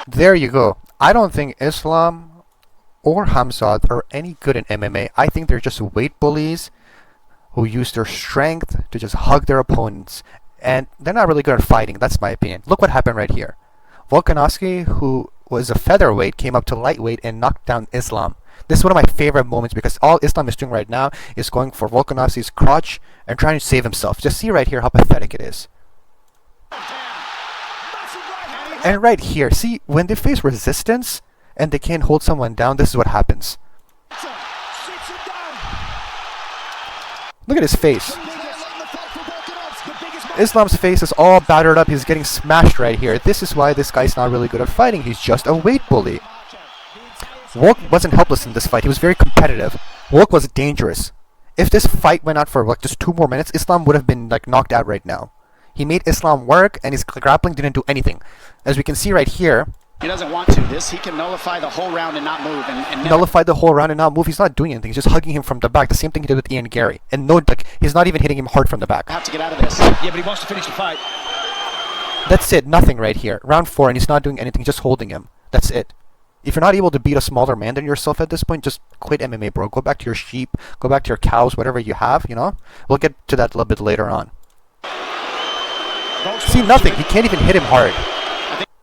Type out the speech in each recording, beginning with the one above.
There you go. I don't think Islam or Khamzat are any good in MMA. I think they're just weight bullies who use their strength to just hug their opponents. And they're not really good at fighting, that's my opinion. Look what happened right here. Volkanovski, who was a featherweight, came up to lightweight and knocked down Islam. This is one of my favorite moments because all Islam is doing right now is going for Volkanovski's crotch and trying to save himself. Just see right here how pathetic it is. And right here, see, when they face resistance and they can't hold someone down, this is what happens. Look at his face. Islam's face is all battered up. He's getting smashed right here. This is why this guy's not really good at fighting. He's just a weight bully. Volk wasn't helpless in this fight. He was very competitive. Volk was dangerous. If this fight went on for like just 2 more minutes, Islam would have been like knocked out right now. He made Islam work, and his grappling didn't do anything. As we can see right here, he doesn't want to. He can nullify the whole round and not move. Nullify the whole round and not move. He's not doing anything. He's just hugging him from the back. The same thing he did with Ian Gary. And no, like, he's not even hitting him hard from the back. Have to get out of this. Yeah, but he wants to finish the fight. That's it. Nothing right here. Round 4, and he's not doing anything. Just holding him. That's it. If you're not able to beat a smaller man than yourself at this point, just quit MMA, bro. Go back to your sheep. Go back to your cows, whatever you have, you know? We'll get to that a little bit later on. See, nothing. He can't even hit him hard.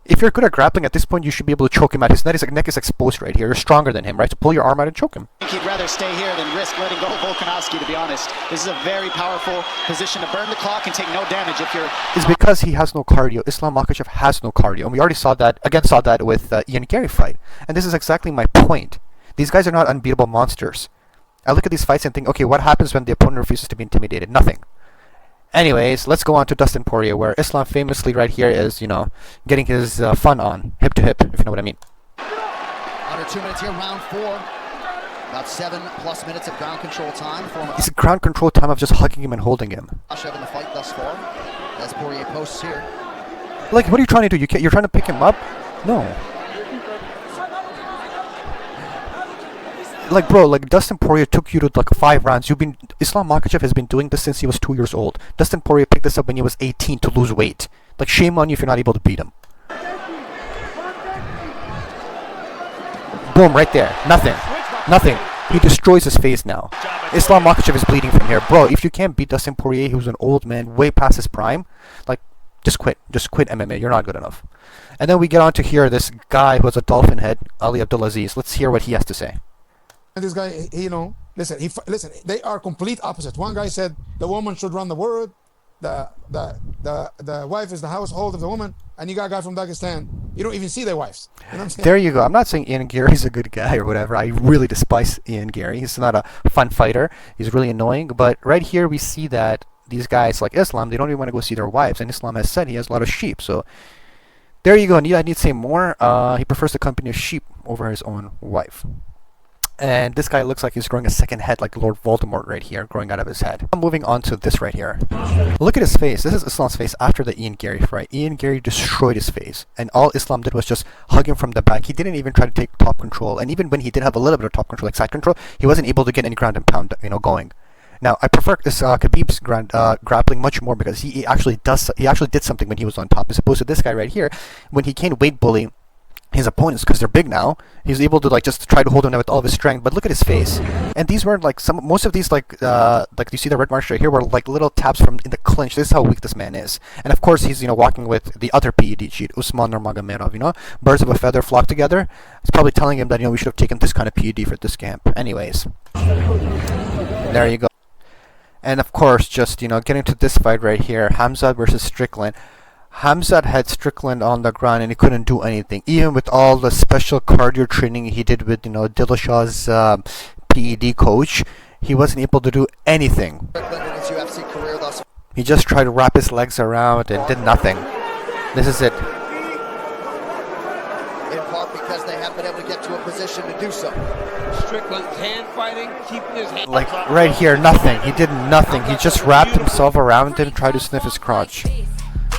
If you're good at grappling at this point, you should be able to choke him out. His neck is exposed right here. You're stronger than him, right? So pull your arm out and choke him. I think he'd rather stay here than risk letting go of Volkanovski, to be honest. This is a very powerful position to burn the clock and take no damage if you're... It's because he has no cardio. Islam Makhachev has no cardio. And we already saw that with Ian Gary fight. And this is exactly my point. These guys are not unbeatable monsters. I look at these fights and think, okay, what happens when the opponent refuses to be intimidated? Nothing. Anyways, let's go on to Dustin Poirier, where Islam famously right here is, you know, getting his fun on, hip to hip, if you know what I mean. Under 2 minutes here, round 4. About 7+ minutes of ground control time. It's a ground control time of just hugging him and holding him. In the fight thus far, as Poirier posts here. Like, what are you trying to do? You're trying to pick him up? No. Like, bro, like, Dustin Poirier took you to like 5 rounds. Islam Makhachev has been doing this since he was 2 years old. Dustin Poirier picked this up when he was 18 to lose weight. Like, shame on you if you're not able to beat him. Boom, right there. Nothing. Nothing. He destroys his face now. Islam Makhachev is bleeding from here. Bro, if you can't beat Dustin Poirier, who's an old man, way past his prime, like, just quit. Just quit MMA. You're not good enough. And then we get on to hear this guy who has a dolphin head, Ali Abdulaziz. Let's hear what he has to say. This guy, you know, listen, they are complete opposite. One guy said the woman should run the world, the wife is the household of the woman, and you got a guy from Dagestan. You don't even see their wives. You know what I'm saying? There you go. I'm not saying Ian Gary's a good guy or whatever. I really despise Ian Gary. He's not a fun fighter. He's really annoying. But right here we see that these guys like Islam, they don't even want to go see their wives. And Islam has said he has a lot of sheep. So there you go. I need to say more. He prefers the company of sheep over his own wife. And this guy looks like he's growing a second head like Lord Voldemort right here, growing out of his head. I'm moving on to this right here. Look at his face. This is Islam's face after the Ian Gary fight. Ian Gary destroyed his face. And all Islam did was just hug him from the back. He didn't even try to take top control. And even when he did have a little bit of top control, like side control, he wasn't able to get any ground and pound, you know, going. Now, I prefer this Khabib's grappling much more because he actually did something when he was on top, as opposed to this guy right here. When he can't weight bully his opponents because they're big now, he's able to like just try to hold him with all of his strength. But look at his face. And these weren't like most of these like you see the red marks right here were like little taps from in the clinch. This is how weak this man is. And of course he's, you know, walking with the other PED cheat, Usman Nurmagomedov. You know, birds of a feather flock together. It's probably telling him that, you know, we should have taken this kind of PED for this camp. Anyways, there you go. And of course, just, you know, getting to this fight right here, Khamzat versus Strickland. Khamzat had Strickland on the ground and he couldn't do anything. Even with all the special cardio training he did with, you know, Dillashaw's PED coach, he wasn't able to do anything. He just tried to wrap his legs around and did nothing. This is it. In part because they haven't been able to get to a position to do so. Strickland's hand fighting, keeping his hand... Like, right here, nothing. He did nothing. He just wrapped himself around him and tried to sniff his crotch.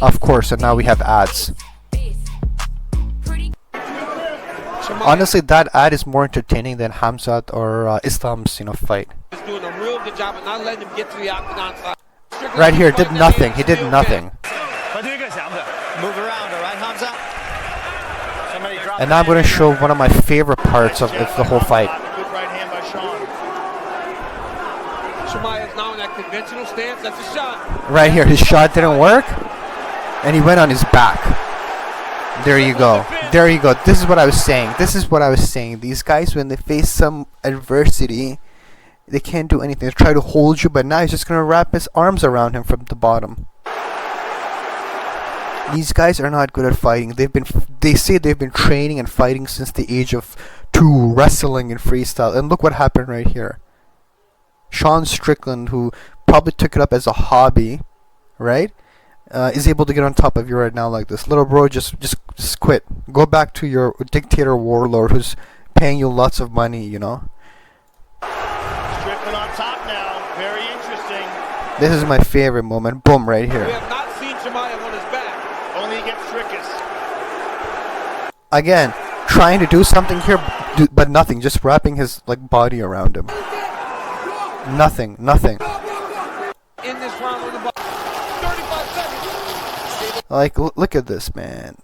Of course, and now we have ads. Honestly, that ad is more entertaining than Khamzat or Islam's, you know, fight. He's doing a real good job of not letting him get to the octagon side. Right here, did nothing. He did nothing. Move around, all right, Khamzat. And now I'm going to show one of my favorite parts of the whole fight. Good right hand by Sean. Chimaev's now in that conventional stance. That's a shot. Right here, his shot didn't work, and he went on his back. There you go. There you go. This is what I was saying. This is what I was saying. These guys, when they face some adversity, they can't do anything. They try to hold you, but now he's just going to wrap his arms around him from the bottom. These guys are not good at fighting. They say they've been training and fighting since the age of 2, wrestling and freestyle. And look what happened right here. Sean Strickland, who probably took it up as a hobby, right? Is able to get on top of you right now like this. Little bro, just quit. Go back to your dictator warlord who's paying you lots of money, you know? Strickland on top now. Very interesting. This is my favorite moment. Boom, right We here. have not seen Chimaev on his back. Only against Trickus. Again, trying to do something here, but nothing. Just wrapping his body around him. Nothing. In this round on the ball. 35 seconds. Look at this, man.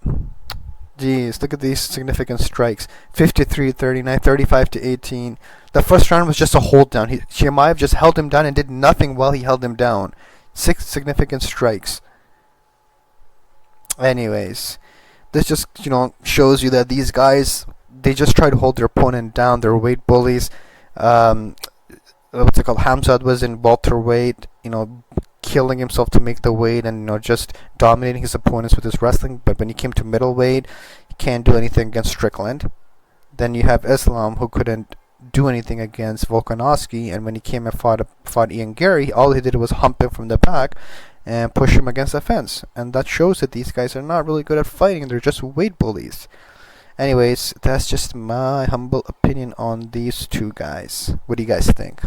Jeez, look at these significant strikes. 53-39, 35-18. The first round was just a hold down. Chimaev just held him down and did nothing while he held him down. 6 significant strikes. Anyways, this just, shows you that these guys, they just try to hold their opponent down. They're weight bullies. What's it called? Khamzat was in welterweight, killing himself to make the weight and just dominating his opponents with his wrestling. But when he came to middleweight, he can't do anything against Strickland. Then you have Islam, who couldn't do anything against Volkanovski, and when he came and fought Ian Gary, all he did was hump him from the back and push him against the fence. And that shows that these guys are not really good at fighting. They're just weight bullies. Anyways, that's just my humble opinion on these two guys. What do you guys think?